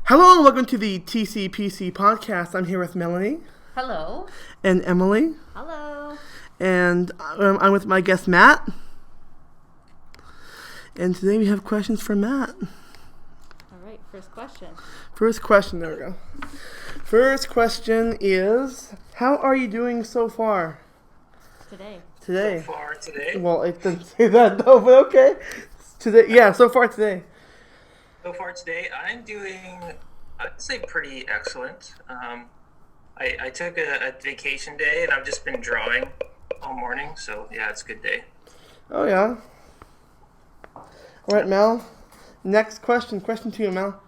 Hello and welcome to the TCPC podcast. I'm here with Melanie. Hello. And Emily. Hello. And I'm with my guest Matt. And today we have questions for Matt. All right, first question. There we go. First question is, how are you doing so far? Today. So far today? Well, it didn't say that though, but okay. Today, yeah, so far today. So far today, I'm doing, I'd say, pretty excellent. I took a vacation day, and I've just been drawing all morning, so yeah, it's a good day. Oh, yeah. All right, Mel. Next question. Question to you, Mel.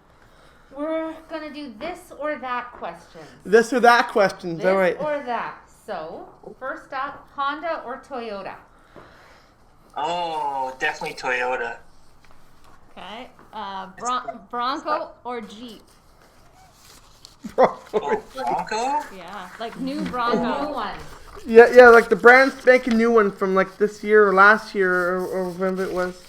We're going to do this or that questions. This or that questions. This all right. or that. So, first up, Honda or Toyota? Oh, definitely Toyota. Okay. Bronco or Jeep? Bronco. Oh, Bronco? Yeah, like new The new Bronco. one. Yeah, like the brand spanking new one from like this year or last year or whenever it was.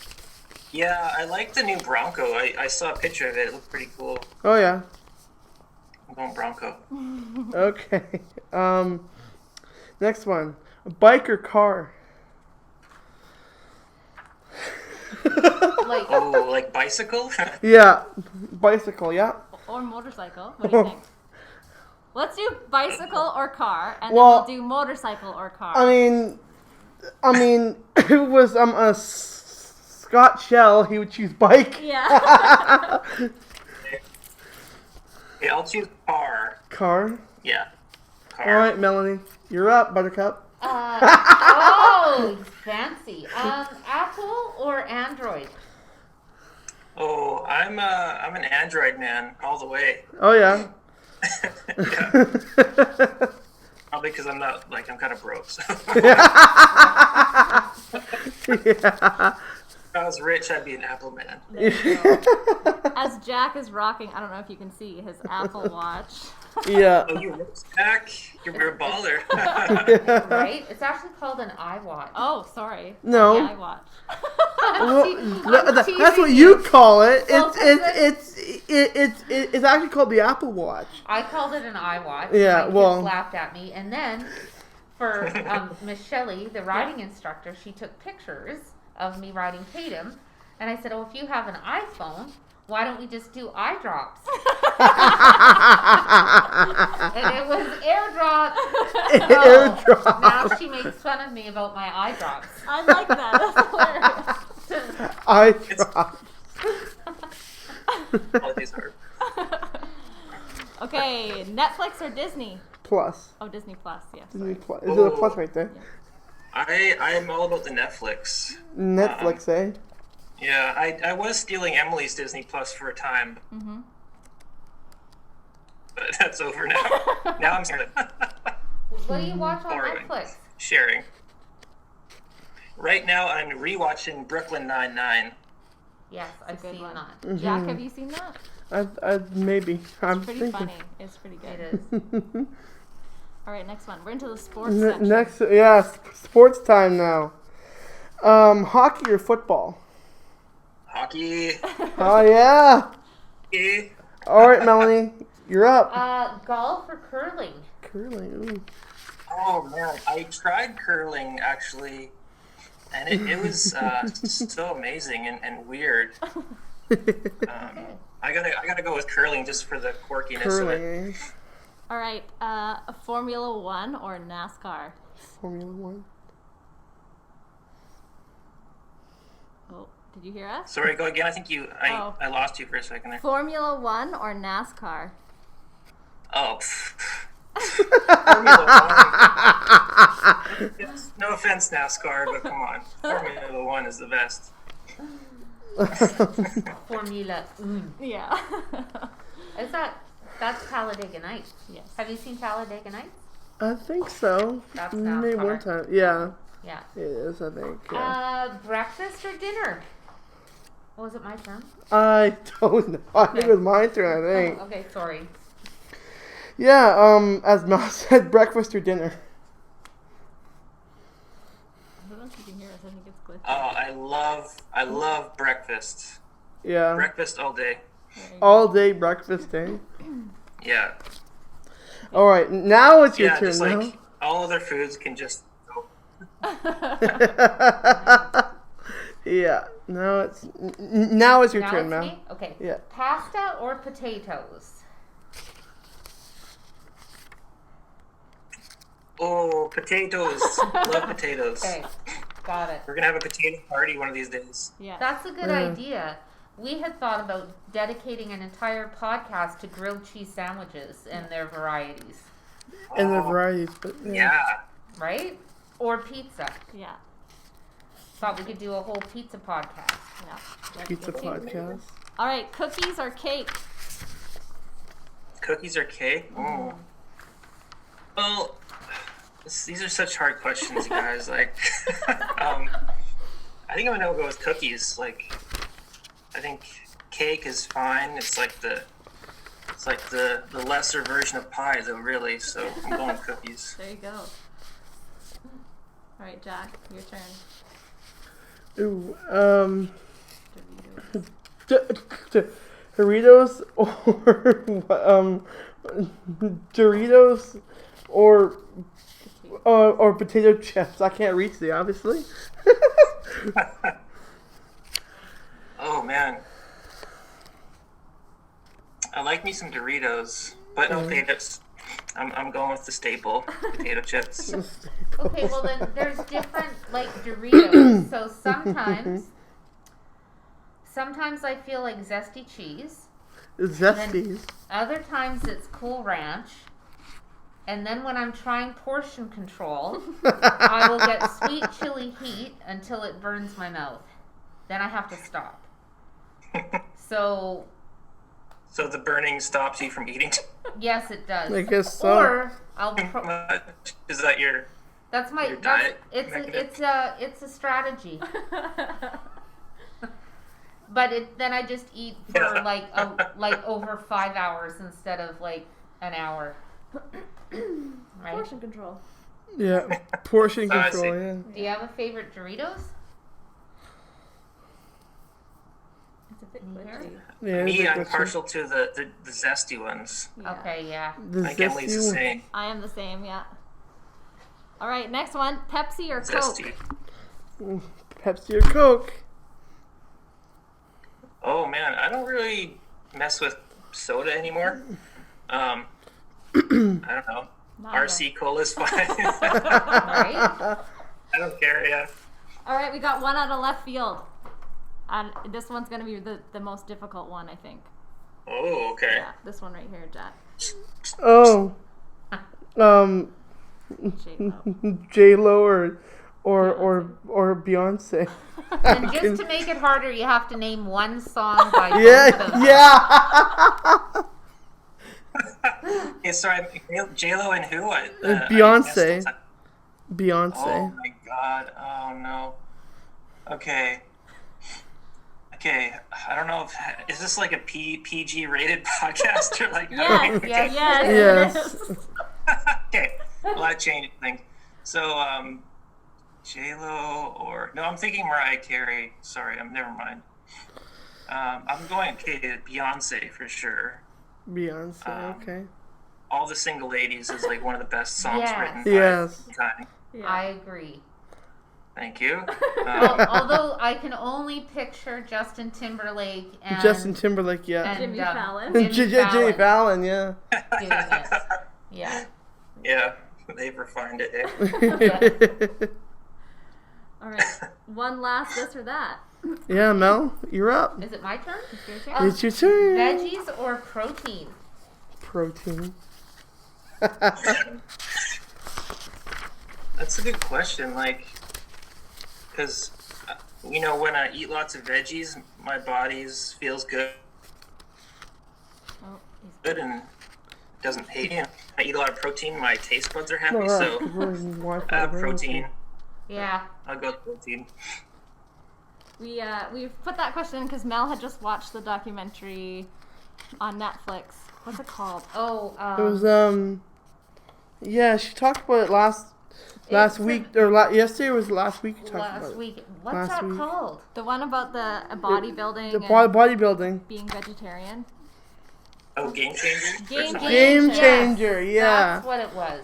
Yeah, I like the new Bronco. I saw a picture of it. It looked pretty cool. Oh yeah. I'm going Bronco. Okay. Next one. A bike or car? Like, Oh, like bicycle? Yeah. Bicycle, yeah. Or motorcycle. What do you think? Let's do bicycle or car, and Well, then we'll do motorcycle or car. I mean it was a Scott Shell, he would choose bike. Yeah. Okay, I'll choose car. Car. Yeah, car. All right, Melanie. You're up, Buttercup. oh, fancy. Apple or Android? Oh, I'm an Android man all the way. Oh yeah. Yeah. Probably because I'm kind of broke. So. Yeah. If I was rich, I'd be an Apple man. There you go. As Jack is rocking, I don't know if you can see his Apple Watch. Yeah. Oh, you rich, Jack? You're a baller. Right? It's actually called an iWatch. Oh, sorry. No. Yeah, I watch. Well, I'm that's what teasing you call it. Well, It's actually called the Apple Watch. I called it an iWatch. Yeah, My kids well- laughed at me. And then for Miss Shelley, the riding instructor, she took pictures of me riding Tatum. And I said, oh, if you have an iPhone, why don't we just do eye drops? And it was airdrop. Airdrop. Now she makes fun of me about my eye drops. I like that. That's hilarious. I dropped. All these are. Okay, Netflix or Disney? Plus. Oh, Disney Plus. Yeah. Disney Sorry. Plus. Is it a plus right there? I'm all about the Netflix. Netflix, eh? Yeah, I was stealing Emily's Disney Plus for a time. Mm-hmm. But that's over now. Now I'm What do you watch on Borrowing. Netflix? sharing. Right now, I'm rewatching Brooklyn Nine-Nine. Yes, I've Good seen one. that. Jack, have you seen that? I maybe. I'm Pretty thinking. funny. It's pretty good. It is. All right, next one. We're into the sports section. Next, yeah, sports time now. Hockey or football? Hockey. Oh yeah. Eh. All right, Melanie, you're up. Golf or curling? Curling. Ooh. Oh man, I tried curling actually, and it was so amazing and weird. I gotta go with curling just for the quirkiness of it. Curling. Eh? All right, a Formula One or NASCAR? Formula One. Oh, did you hear us? Sorry, go again. I think Oh. I lost you for a second there. Formula One or NASCAR? Oh. Formula One. Yes, no offense, NASCAR, but come on. Formula One is the best. Formula Un. Yeah. That's Talladega Nights. Yes. Have you seen Talladega Nights? I think so. That's Maybe NASCAR. one time. Yeah, Yeah. it is. I think. Yeah. Breakfast or dinner? Oh, was it my turn? I don't know. I think it was my turn. I think. Oh, okay, sorry. Yeah. As Mel said, breakfast or dinner. I don't know if you can hear us. I think it's glitchy. Oh, I love breakfast. Yeah. Breakfast all day. All day breakfast, eh? Yeah. All right, now it's your Yeah, turn. just Now. like all other foods can just go. Yeah. Now it's your Now turn, it's Mel. me? Okay. Yeah. Pasta or potatoes? Oh, potatoes. Love potatoes. Okay, got it. We're gonna have a potato party one of these days. Yeah. That's a good idea. We had thought about dedicating an entire podcast to grilled cheese sandwiches and their varieties, And the Oh, varieties, but yeah. right? Or pizza. Yeah. Thought we could do a whole pizza podcast. Yeah. pizza podcast. All right, cookies or cake? Cookies or cake? Oh. Well, these are such hard questions, you guys. Like, I think I'm gonna go with cookies. Like, I think cake is fine. It's like the lesser version of pie, though, really. So I'm going with cookies. There you go. All right, Jack, your turn. Ooh, Doritos. Doritos Doritos or potato chips. I can't reach the obviously. Oh man, I like me some Doritos, but okay, I'm going with the staple potato chips. Okay, well then there's different like Doritos. So sometimes I feel like zesty cheese. Zesties. Other times it's Cool Ranch. And then when I'm trying portion control, I will get sweet chili heat until it burns my mouth. Then I have to stop. So So the burning stops you from eating. yes, it does. I guess so. Or I'll. Is that your? That's my. Your That's, diet it's a strategy. But then I just eat for Yeah. like over 5 hours instead of like an hour. Right? Portion control. Yeah, portion I control. see. Yeah. Do you have a favorite Doritos? It's a bit Yeah. glitchy. Yeah. Me, it's I'm like partial to the zesty ones. Yeah. Okay, yeah. The I think Emily's the zesty same. I am the same, yeah. All right, next one. Pepsi or Coke? Zesty. Pepsi or Coke. Oh man, I don't really mess with soda anymore. I don't know. Neither. RC Cola's fine. Right? I don't care. Yeah. All right, we got one out of left field. And this one's going to be the most difficult one, I think. Oh, okay. Yeah, this one right here, Jack. Oh. J-Lo. J-Lo or Beyonce. And just to make it harder, you have to name one song by both of Yeah, them. yeah. Yeah, sorry, J-Lo and who? Beyonce. Oh Beyonce. my god. Oh no. Okay. Okay. I don't know if is this like a PG rated podcast or like Yes, okay. yes. Yes. Okay. Well, that changed things. So J-Lo or no, I'm thinking Mariah Carey. Sorry, never mind. I'm going Beyonce for sure. Beyonce. Okay. All the Single Ladies is like one of the best songs Yes. written by Yes. time. Yeah. I agree. Thank you. Although I can only picture Justin Timberlake and Justin Timberlake. Yeah. and, Jimmy Fallon. Jimmy Fallon. Yeah. doing it. Yeah. Yeah, they've refined it. Eh? All right, one last this or that. Yeah, Mel, you're up. Is it my turn? It's your turn. It's your turn. Veggies or protein? Protein. That's a good question. Like, because when I eat lots of veggies, my body feels good Oh, he's and doesn't hate me. I eat a lot of protein, my taste buds are happy. No, So Wi-Fi, protein. Yeah. I'll go with protein. we put that question in because Mel had just watched the documentary on Netflix. What's it called? Oh, It was yeah, she talked about it Last It's a- week or yesterday was last week. You talked about Last it. week. What's Last that week. called? The one about the bodybuilding The and bodybuilding. being vegetarian. Oh, game changer. Game Game Yes, changer. Yeah. That's what it was.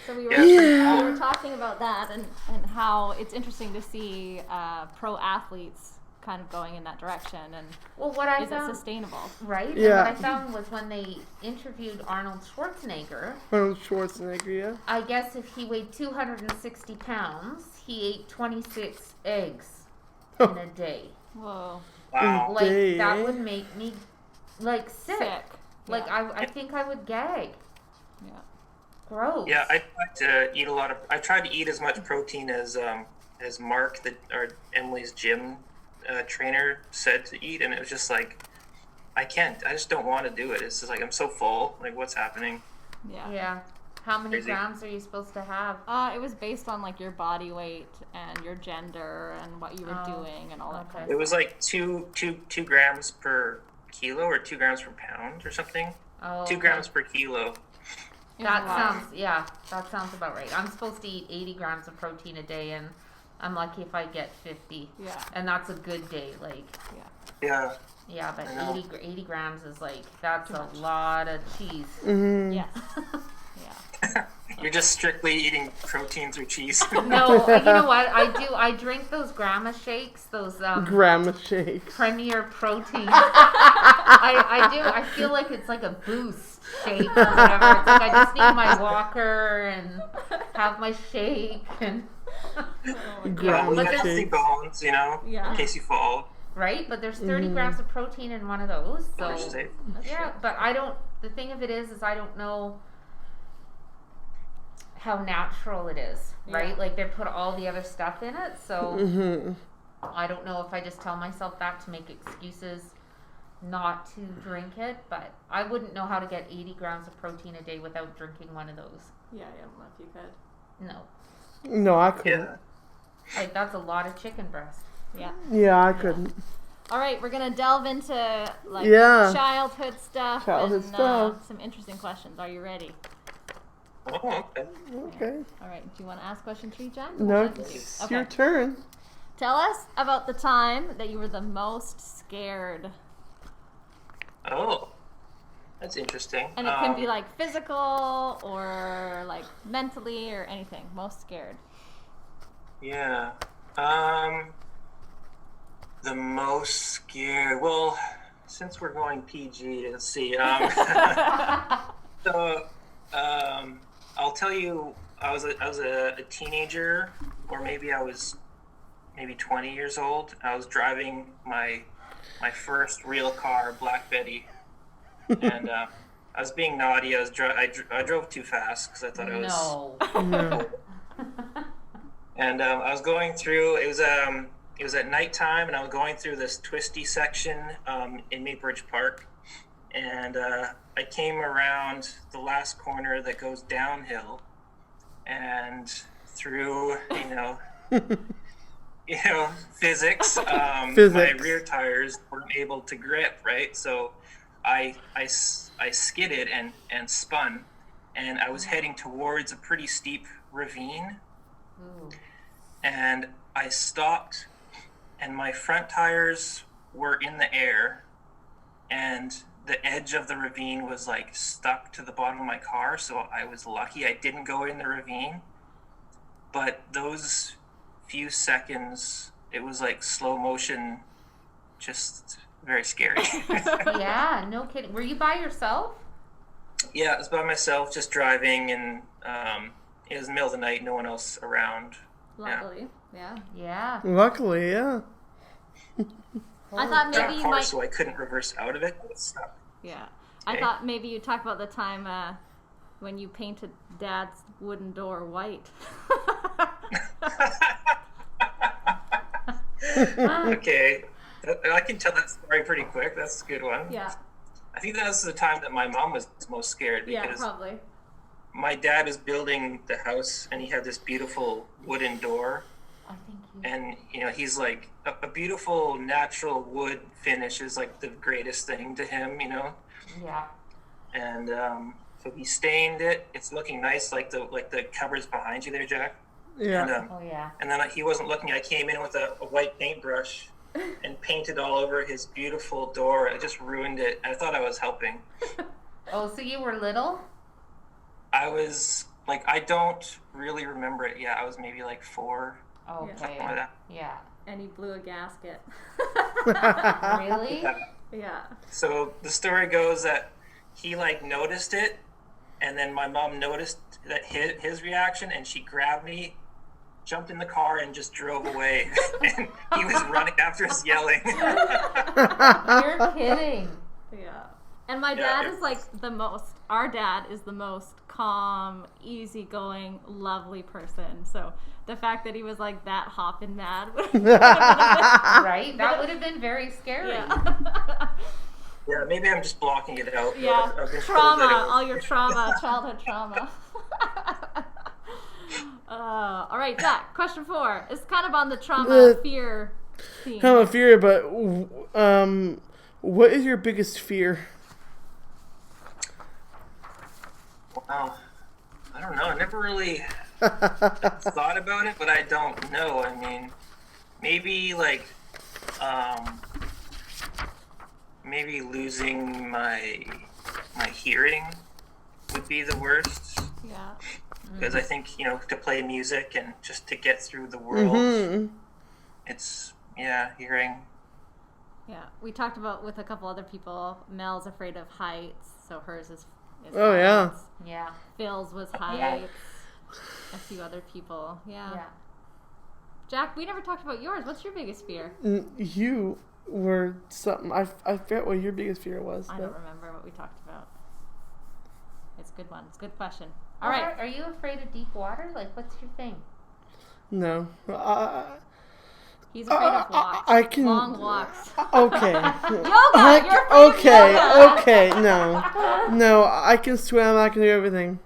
So we were Yeah. we were talking about that and how it's interesting to see pro athletes kind of going in that direction, and Well, what I is it found, sustainable? right? And Yeah. what I found was when they interviewed Arnold Schwarzenegger, Arnold Schwarzenegger. Yeah. I guess if he weighed 260 pounds, he ate 26 eggs in a day. Whoa, Wow. Like, Day, that eh? would make me, like, sick. Like, yeah. I think I would gag. Yeah. Gross. Yeah, I tried to eat a lot of. I tried to eat as much protein as Mark, our Emily's gym trainer, said to eat, and it was just like, I can't. I just don't want to do it. It's just like I'm so full. Like, what's happening? Yeah. Yeah. How many Crazy. grams are you supposed to have? It was based on like your body weight and your gender and what you were Oh, doing and all that kind It of was stuff. like two grams per kilo or 2 grams per pound or something. Oh, 2 grams per kilo. It was That a lot. that sounds about right. I'm supposed to eat 80 grams of protein a day, and I'm lucky if I get 50. Yeah. And that's a good day. Like, Yeah. yeah, but I know. 80 grams is like, that's Too a much. lot of cheese. Mm-hmm. Yeah. Yeah. You're just strictly eating protein through cheese. No, you know what? I do. I drink those grandma shakes, those Grandma shakes. Premier Protein. I do. I feel like it's like a boost shake or whatever. It's like I just need my walker and have my shake and Grandma We got shakes. healthy bones, Yeah. in case you fall. right. But there's 30 grams of protein in one of those. So You're safe. yeah. But I don't. The thing of it is I don't know how natural it is, right? Yeah. Like they put all the other stuff in it, so Mm-hmm. I don't know if I just tell myself that to make excuses not to drink it, but I wouldn't know how to get 80 grams of protein a day without drinking one of those. Yeah, I don't know if you could. No. No, I couldn't. Yeah. Like, that's a lot of chicken breast. Yeah. Yeah, I couldn't. All right, we're gonna delve into like Yeah. childhood stuff Childhood and stuff. some interesting questions. Are you ready? Oh, okay. Okay. All right. Do you want to ask question 3, Jen? No, Or should I do? it's Okay. your turn. Tell us about the time that you were the most scared, Oh, that's interesting. and it can be like physical or like mentally or anything. Most scared. Yeah. The most scared. Well, since we're going PG, let's see. So, I'll tell you, I was a teenager, or maybe I was 20 years old. I was driving my first real car, Black Betty, and I was being naughty. I drove too fast because I thought I was. No. And I was going through. It was at nighttime, and I was going through this twisty section in Maple Park, and I came around the last corner that goes downhill, and through physics, my Physics. rear tires weren't able to grip, right? So I skidded and spun, and I was heading towards a pretty steep ravine. Ooh. And I stopped, and my front tires were in the air, and the edge of the ravine was like stuck to the bottom of my car, so I was lucky I didn't go in the ravine. But those few seconds, it was like slow motion, just very scary. Yeah, no kidding. Were you by yourself? Yeah, I was by myself, just driving, and it was the middle of the night, no one else around. Luckily, yeah. Yeah. Luckily, yeah. I thought Got maybe a you car, might. so I couldn't reverse out of it. I was stuck. Yeah. I Okay. thought maybe you'd talk about the time when you painted Dad's wooden door white. Okay, I can tell that story pretty quick. That's a good one. Yeah. I think that was the time that my mom was most scared Yeah, because probably. my dad was building the house and he had this beautiful wooden door, I think you. and he's like a beautiful natural wood finish is like the greatest thing to him, Yeah. and So he stained it. It's looking nice, like the cupboards behind you there, Jack. Yeah. And, Oh yeah. and then he wasn't looking. I came in with a white paintbrush and painted all over his beautiful door. I just ruined it. I thought I was helping. Oh, so you were little? I was like, I don't really remember it. Yeah, I was maybe like 4. Okay. Something like that. Yeah. And he blew a gasket. Really? Yeah. So the story goes that he like noticed it, and then my mom noticed that his reaction, and she grabbed me, jumped in the car, and just drove away. And he was running after us, yelling. You're kidding. Yeah. And my Yeah, dad is like our dad is the most calm, easygoing, lovely person. So the fact that he was like that hopping mad. Right? That would have been very scary. Yeah. Yeah, maybe I'm just blocking it out. Yeah. I've been told Trauma, that it was- all your trauma, childhood trauma. All right, Jack, question 4. It's kind of on the trauma, fear theme. Kind of a fear, but what is your biggest fear? Wow. I don't know. I never really thought about it, but I don't know. I mean, maybe like, maybe losing my hearing would be the worst. Yeah. Because I think, to play music and just to get through the world, Mm-hmm. it's, hearing. Yeah. We talked about with a couple other people. Mel's afraid of heights, so hers is Oh, yeah. heights. Yeah. Phil's was heights. A few other people. Yeah. Yeah. Jack, we never talked about yours. What's your biggest fear? You were something. I forget what your biggest fear was. I but- don't remember what we talked about. It's a good one. It's a good question. All right. Are you afraid of deep water? Like, what's your thing? No. He's afraid of walks. I can. Long walks. Okay. Yoga! You're afraid okay. of yoga! Okay. No. I can swim. I can do everything.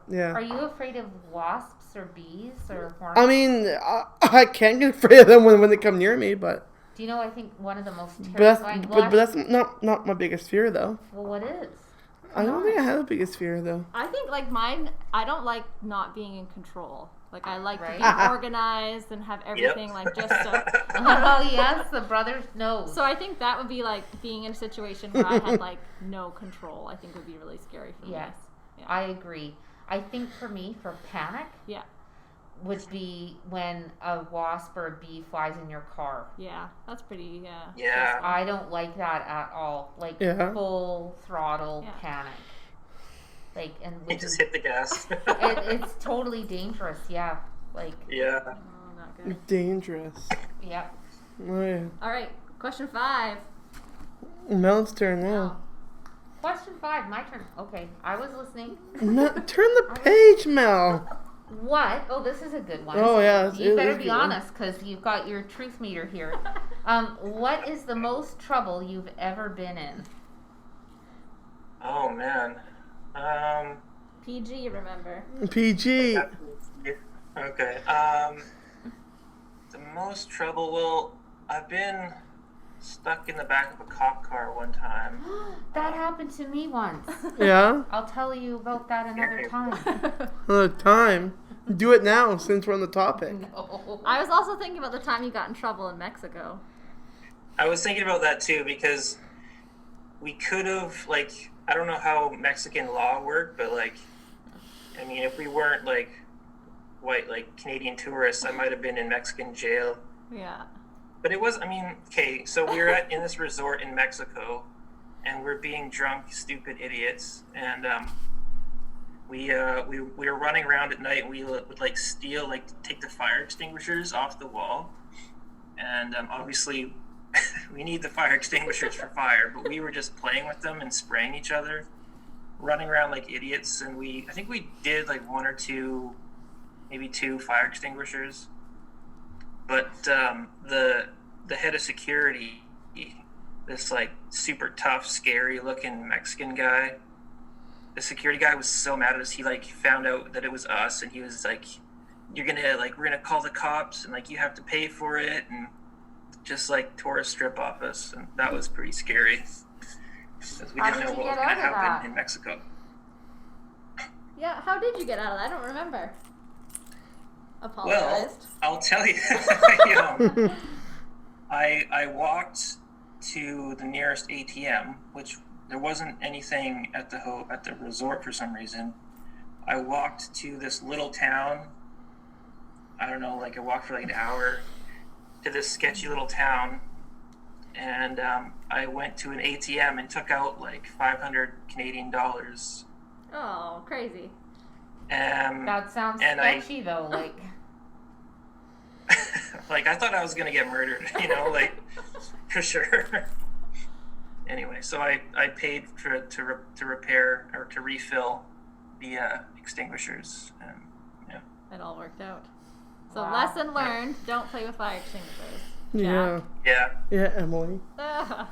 Yeah. Are you afraid of wasps or bees or hornets? I mean, I can get afraid of them when they come near me, but Do you know, I think one of the most but terrifying that's not my biggest fear though. Well, what is? I don't think I have a biggest fear though. I think like mine, I don't like not being in control. Like I like to Right. be organized and have everything like just so. Oh, yes, the brothers know. So I think that would be like being in a situation where I had like no control. I think would be really scary for Yes, me. Yeah. I agree. I think for me, for panic, Yeah. would be when a wasp or a bee flies in your car. Yeah. That's pretty. Yeah. Yeah. I don't like that at all. Like Yeah. full throttle Yeah. panic. Like, and You which just is, hit the gas. it's totally dangerous. Yeah. Like, Yeah. Oh, not good. Dangerous. yeah. Oh yeah. All right. Question 5. Mel's turn Oh. now. Question 5, my turn. Okay, I was listening. No, turn the page, Mel. What? Oh, this is a good one. Oh, yeah, it You is better a be good one. honest, because you've got your truth meter here. What is the most trouble you've ever been in? Oh, man. PG, remember? PG. Okay. The most trouble. Well, I've been stuck in the back of a cop car one time. That happened to me once. Yeah. I'll tell you about that another time. Another time. Do it now since we're on the topic. No. I was also thinking about the time you got in trouble in Mexico. I was thinking about that too because we could have I don't know how Mexican law worked, but I mean, if we weren't white Canadian tourists, I might have been in Mexican jail. Yeah. But it was, I mean, okay, so we were in this resort in Mexico, and we're being drunk, stupid idiots, and we were running around at night, and we would steal, take the fire extinguishers off the wall, and obviously we need the fire extinguishers for fire, but we were just playing with them and spraying each other, running around like idiots, and I think we did one or two, maybe 2 fire extinguishers. But the head of security, this super tough, scary looking Mexican guy, the security guy was so mad at us. He found out that it was us, and he was like, "You're gonna we're gonna call the cops, and you have to pay for it," and just tore a strip off us, and that was pretty scary because we How didn't did know you what was get gonna out of happen that? in Mexico. Yeah, how did you get out of that? I don't remember. Well, Apologized. I'll tell you. I walked to the nearest ATM, which there wasn't anything at the resort for some reason. I walked to this little town. I don't know, like I walked for like an hour to this sketchy little town, and I went to an ATM and took out like 500 Canadian dollars. Oh, crazy. That sounds sketchy though. Like, Like I thought I was gonna get murdered, like for sure. Anyway, so I paid to repair or to refill the extinguishers, and It all worked out. So Wow. lesson learned, don't play with fire extinguishers. Yeah. Yeah, Emily. All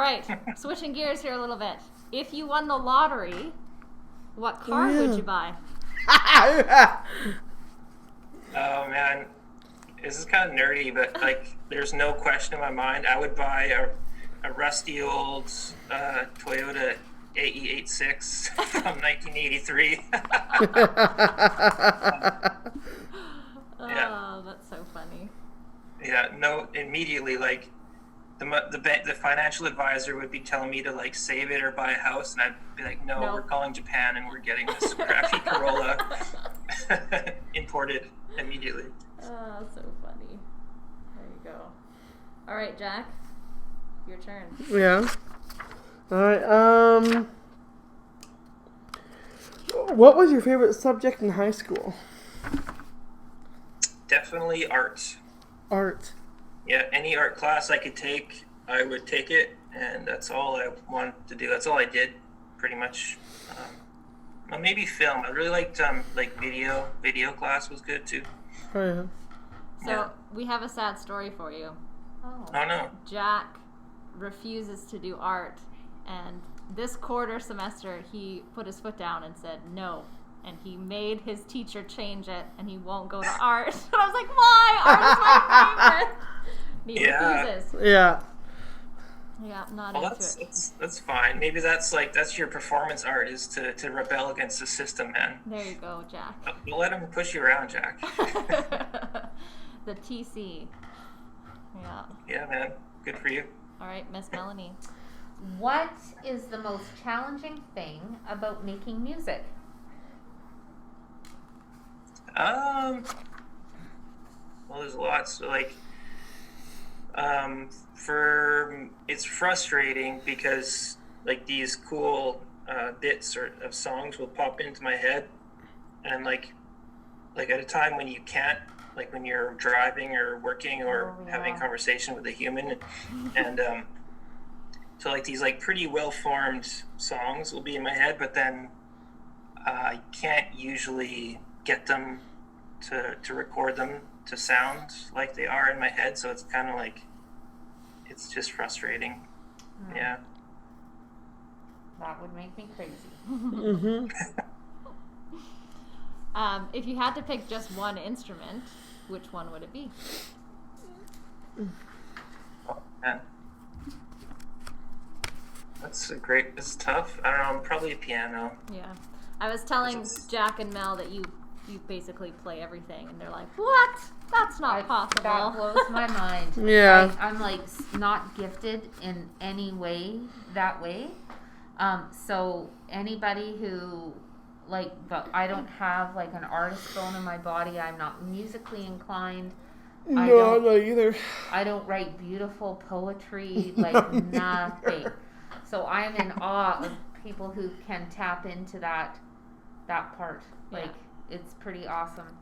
right, switching gears here a little bit. If you won the lottery, what car would you buy? Oh man, this is kind of nerdy, but like, there's no question in my mind. I would buy a rusty old Toyota AE86 from 1983. Oh, that's so funny. Yeah, no, immediately, like the financial advisor would be telling me to like save it or buy a house, and I'd be like, no, Nope. we're calling Japan and we're getting this crappy Corolla imported immediately. Oh, so funny. There you go. All right, Jack, your turn. Yeah. Alright, what was your favorite subject in high school? Definitely art. Art. Yeah, any art class I could take, I would take it, and that's all I wanted to do. That's all I did, pretty much. Well, maybe film. I really liked like video. Video class was good too. Oh, yeah. So Yeah. we have a sad story for you. oh, Oh no. Jack refuses to do art, and this quarter semester he put his foot down and said no, and he made his teacher change it, and he won't go to art. And I was like, why? Art is my favorite. And he Yeah. refuses. Yeah. Yeah, not Well, into it. that's fine. Maybe that's your performance art, is to rebel against the system, man. There you go, Jack. Don't let him push you around, Jack. The TC. Yeah. Yeah, man. Good for you. All right, Miss Melanie. what is the most challenging thing about making music? Well, there's lots. Like, it's frustrating because like these cool bits of songs will pop into my head, and like at a time when you can't, like when you're driving or working or Oh, having yeah. conversation with a human, and so like these like pretty well formed songs will be in my head, but then I can't usually get them to record them to sound like they are in my head, so it's kind of like, it's just frustrating. Yeah. That would make me crazy. Mm-hmm. If you had to pick just one instrument, which one would it be? Oh, man. It's tough. I don't know, probably a piano. Yeah. I was telling It's- Jack and Mel that you basically play everything, and they're like, what? That's not possible. That blows my mind. Yeah. I'm like not gifted in any way that way. So anybody who but I don't have like an artist bone in my body. I'm not musically inclined. No, not either. I don't write beautiful poetry, like nothing. So I'm in awe of people who can tap into that part. Like, it's pretty awesome.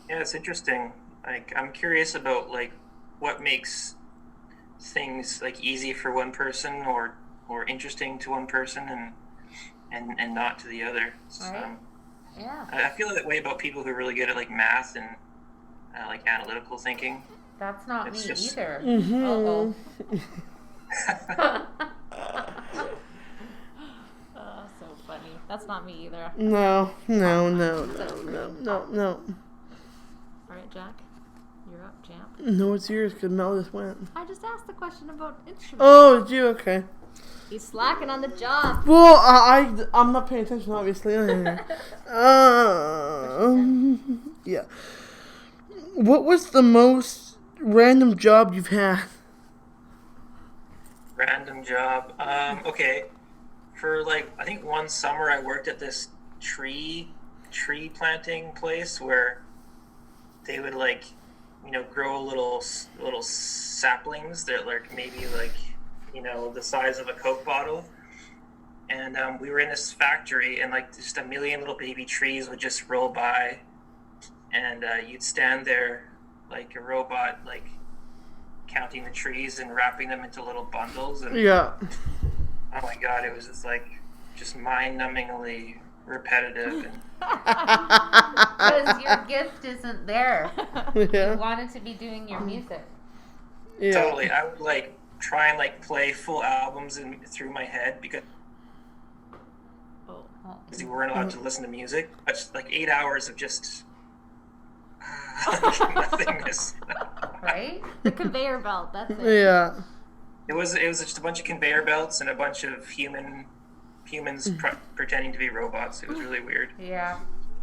Yeah, it's interesting. Like, I'm curious about like what makes things like easy for one person or interesting to one person and not to the other. Right. Yeah. I feel that way about people who are really good at like math and like analytical thinking. That's not It's me just- either. Mm-hmm. Uh-oh. Oh, so funny. That's not me either. No. All right, Jack. You're up, champ. No, it's yours because Mel just went. I just asked the question about instruments. Oh, it's you? Okay. He's slacking on the job. Well, I'm not paying attention, obviously. Yeah. What was the most random job you've had? Random job. Okay. For like, I think one summer I worked at this tree planting place where they would like, grow little saplings that like maybe like, the size of a Coke bottle. And we were in this factory, and like just a million little baby trees would just roll by, and you'd stand there like a robot, like counting the trees and wrapping them into little bundles. And Yeah. oh my god, it was just mind-numbingly repetitive. And Because your gift isn't there. Yeah. You wanted to be doing your music. Yeah. totally, I would like try and like play full albums through my head because Oh. we weren't allowed to listen to music. But just, like 8 hours of just nothingness. Right? The conveyor belt. That's it. Yeah. It was just a bunch of conveyor belts and a bunch of humans pretending to be robots. It was really weird. Yeah.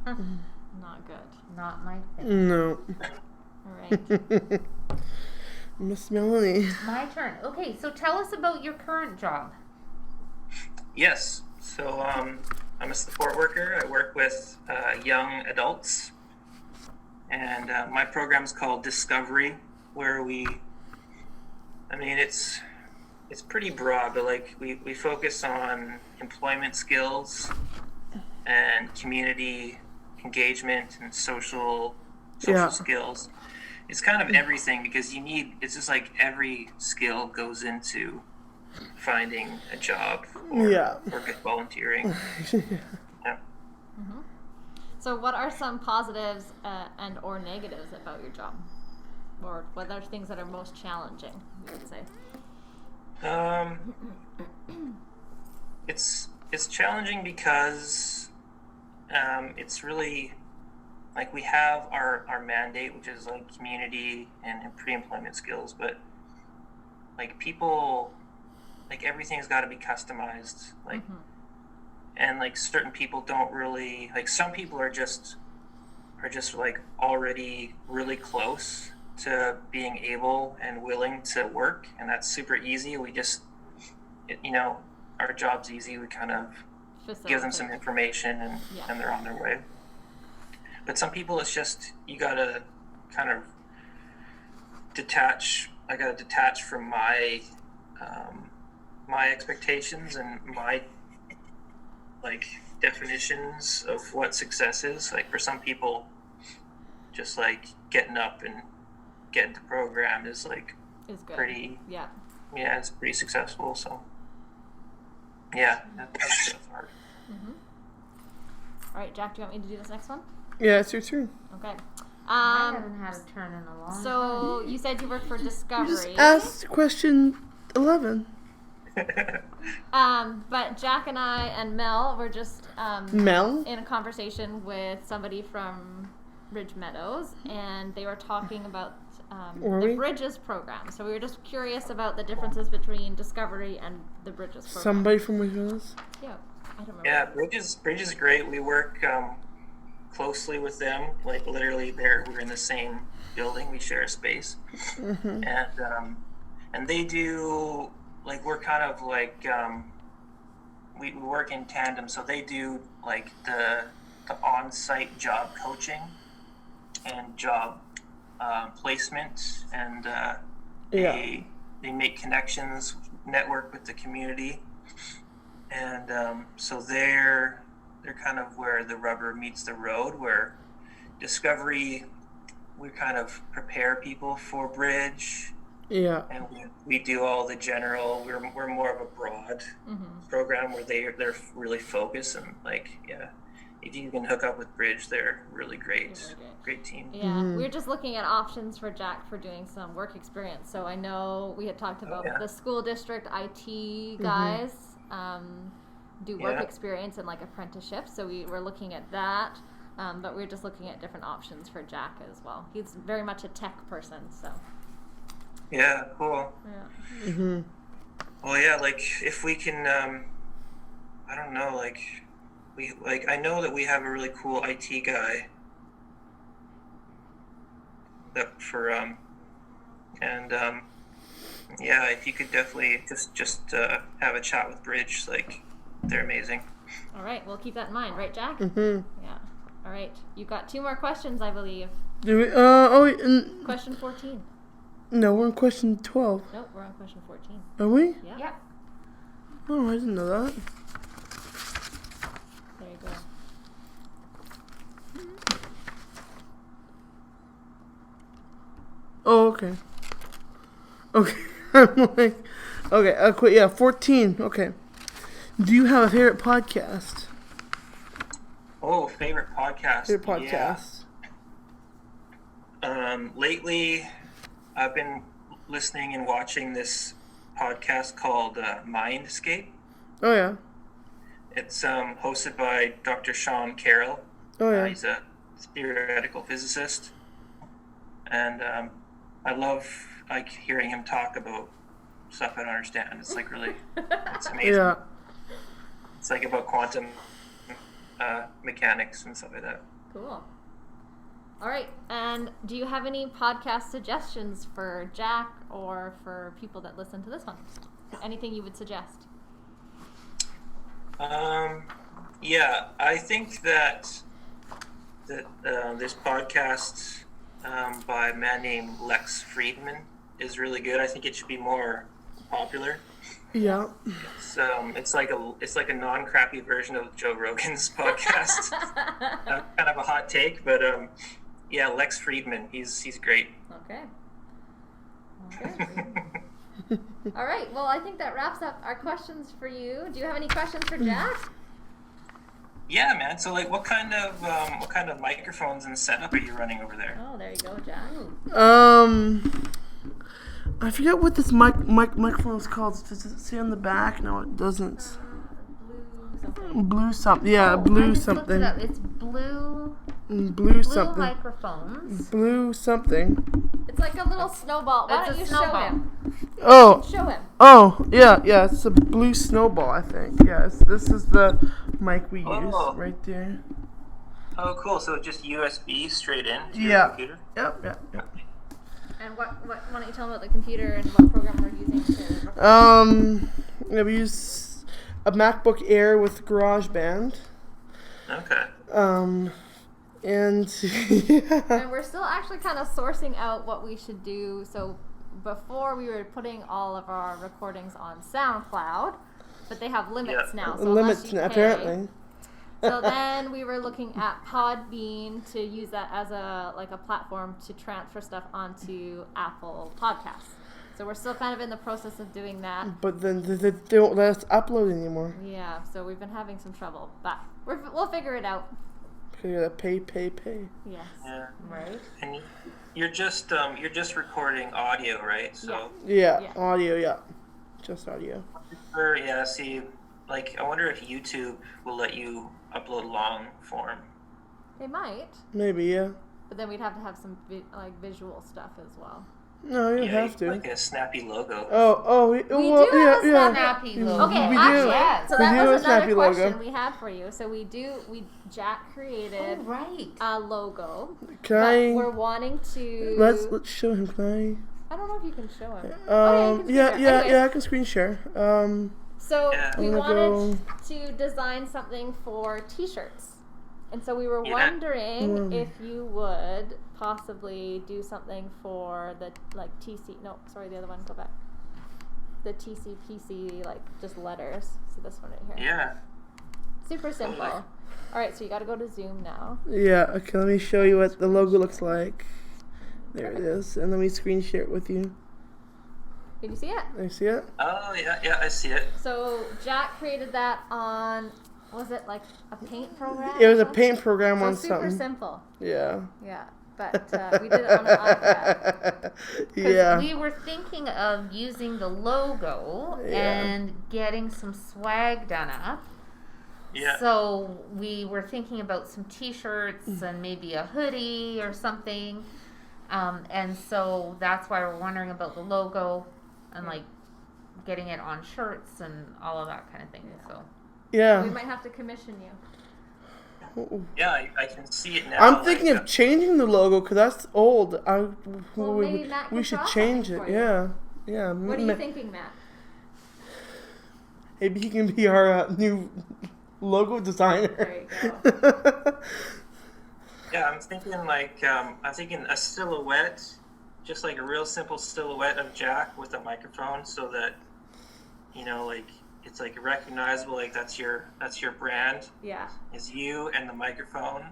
Not good. Not my thing. No. All right. Miss Melanie. My turn. Okay, so tell us about your current job. Yes. So I'm a support worker. I work with young adults, and my program is called Discovery, where it's pretty broad, but like we focus on employment skills and community engagement and social Yeah. skills. It's kind of everything because it's just like every skill goes into finding a job or volunteering. Yeah. So, what are some positives and or negatives about your job, or what are things that are most challenging? You would say. It's challenging because it's really like we have our mandate, which is like community and pre-employment skills, but like people, like everything's got to be customized, like and like certain people don't really like. Some people are just like already really close to being able and willing to work, and that's super easy. We just our job's easy. We kind of give them some information and they're on their way. But some people, it's just you gotta kind of detach. I gotta detach from my expectations and my like definitions of what success is. Like for some people, just like getting up and getting to program is like Is good. pretty. Yeah. Yeah, it's pretty successful. So yeah, that's hard. All right, Jack. Do you want me to do this next one? Yeah, it's your turn. Okay. I haven't had a turn in a long time. So you said you work for Discovery. Ask question 11. But Jack and I and Mel were just Mel? in a conversation with somebody from Ridge Meadows, and they were talking about Were the we? Bridges program. So we were just curious about the differences between Discovery and the Bridges program. Somebody from Wisconsin? Yeah, I don't remember. Yeah, Bridge is great. We work closely with them. Like literally, we're in the same building. We share a space, and they do like we're kind of like we work in tandem. So they do like the on-site job coaching and job placement, and they make connections, network with the community, and so they're kind of where the rubber meets the road. Where Discovery, we kind of prepare people for Bridge, Yeah. and we do all the general. We're more of a broad program where they're really focused, and like if you can hook up with Bridge, they're really great. Great team. Yeah, we were just looking at options for Jack for doing some work experience. So I know we had talked about the school district IT guys do work experience and like apprenticeship. So we were looking at that, but we were just looking at different options for Jack as well. He's very much a tech person, so. Yeah, cool. Yeah. Well, yeah, like if we can, I don't know, I know that we have a really cool IT guy that for and yeah, if you could definitely just have a chat with Bridge, like they're amazing. All right, we'll keep that in mind, right, Jack? Mm-hmm. Yeah. All right, you got 2 more questions, I believe. Do we? Question 14. No, we're on question 12. Nope, we're on question 14. Are we? Yeah. Yep. Oh, I didn't know that. There you go. Oh, okay. Okay. I'm like, okay, quit. Yeah, 14. Okay. Do you have a favorite podcast? Oh, favorite podcast. Favorite podcast. Yeah. Lately, I've been listening and watching this podcast called Mindscape. Oh, yeah. It's hosted by Dr. Sean Carroll. Oh, yeah. He's a theoretical physicist, and I love like hearing him talk about stuff I don't understand. It's like really, it's amazing. Yeah. It's like about quantum mechanics and stuff like that. Cool. All right, and do you have any podcast suggestions for Jack or for people that listen to this one? Anything you would suggest? Yeah, I think that this podcast by a man named Lex Friedman is really good. I think it should be more popular. Yeah. It's like a non-crappy version of Joe Rogan's podcast. Kind of a hot take, but yeah, Lex Friedman, he's great. Okay. All right, well, I think that wraps up our questions for you. Do you have any questions for Jack? Yeah, man. So, like, what kind of microphones and setup are you running over there? Oh, there you go, Jack. I forget what this microphone is called. Does it say on the back? No, it doesn't. Blue something. Yeah, blue I just something. Looked it up. It's blue Blue something. microphones. Blue something. It's like a little snowball. Why It's don't a you snowball. show him? Oh. Show him. Oh, yeah. It's a blue snowball, I think. Yes, this is the mic we use right there. Oh, cool. So just USB straight in to your Yeah. computer? Yep. And why don't you tell him about the computer and what program we're using to record? Yeah, we use a MacBook Air with GarageBand. Okay. And yeah. And we're still actually kind of sourcing out what we should do. So before we were putting all of our recordings on SoundCloud, but they have limits now. So limits unless you now, pay, apparently. So then we were looking at Podbean to use that as a platform to transfer stuff onto Apple Podcasts. So we're still kind of in the process of doing that. But then they won't let us upload anymore. Yeah, so we've been having some trouble, but we'll figure it out. You gotta pay. Yes. Yeah. Right. And you're just recording audio, right? So Yeah, Yeah. audio. Yeah, just audio. yeah. See, like, I wonder if YouTube will let you upload long form. They might, Maybe, yeah. but then we'd have to have some visual stuff as well. No, you Yeah, have to. like a snappy logo. We do have a Snappy logo. Okay, We do. actually, Yes. so We that do have was a another snappy question logo. we had for you. So Jack created Oh, right. a logo, Can but we're I? wanting to. Let's show him. Can I don't know if you can show him. I? You can screen share. Anyways, Yeah. I can screen share. So Yeah. we I'm wanted gonna to design something for T-shirts, and so we were Yeah. wondering if you would possibly do something for the the other one. Go back. The TCPC, just letters. So this one right here. Yeah. Super simple. All right, so you got to go to Zoom now. Yeah. Okay. Let me show you what the logo looks like. There it is, and let me screen share it with you. Can you see it? Can you see it? Oh, yeah. I see it. So Jack created that on, was it like a paint program? It was or a something? paint program So on super something. simple. Yeah. Yeah, but we did it on an iPad. Yeah. We were thinking of using the logo Yeah. and getting some swag done up. Yeah. So we were thinking about some T-shirts and maybe a hoodie or something. And so that's why we're wondering about the logo and getting it on shirts and all of that kind of thing. Yeah. So Yeah. We might have to commission you. Yeah, I can see it now. I'm thinking of changing the logo because that's old. Well, maybe Matt can we should draw change something it. for you. Yeah. Yeah. What are you thinking, Matt? Maybe he can be our new logo designer. There you go. Yeah, I'm thinking I'm thinking a silhouette, just like a real simple silhouette of Jack with a microphone, so that it's like recognizable, like that's your brand. Yeah. Is you and the microphone,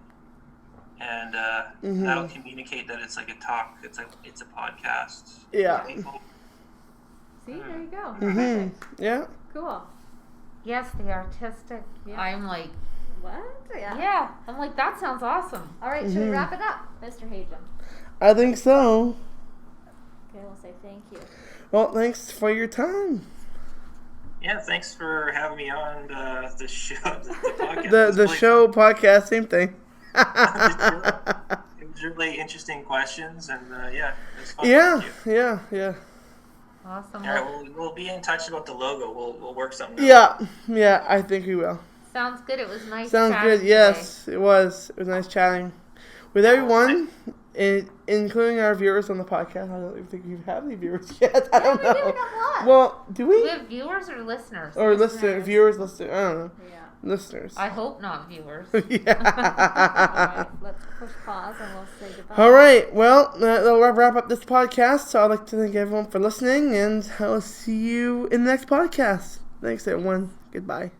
and Mm-hmm. that'll communicate that it's like a talk. It's a podcast. Yeah. People. See, there you go. Mm-hmm. Perfect. Yeah. Cool. yes, the artistic. Yeah. I'm like, What? yeah. I'm like, that sounds awesome. All right, should we wrap it up, Mr. Hagem? I think so. Okay, we'll say thank you. Well, thanks for your time. Yeah, thanks for having me on the show, the podcast. The It's really- show podcast, same thing. It was really interesting questions, and yeah, it was fun. Yeah, Thank you. yeah. Awesome. All right, Well, we'll be in touch about the logo. We'll work something out. Yeah, I think we will. sounds good. It was nice. Sounds chatting good. today. Yes, it was. It was nice chatting with everyone, including our viewers on the podcast. I don't even think we have any viewers yet. I don't we do, we know. got a lot. Well, do Do we? we have viewers or listeners? Or Listeners. viewers, listeners. I don't know. Yeah. Listeners. I hope not viewers. All Yeah. right, let's push pause and we'll say goodbye. All right. Well, that'll wrap up this podcast. So I'd like to thank everyone for listening, and I'll see you in the next podcast. Thanks, everyone. Goodbye.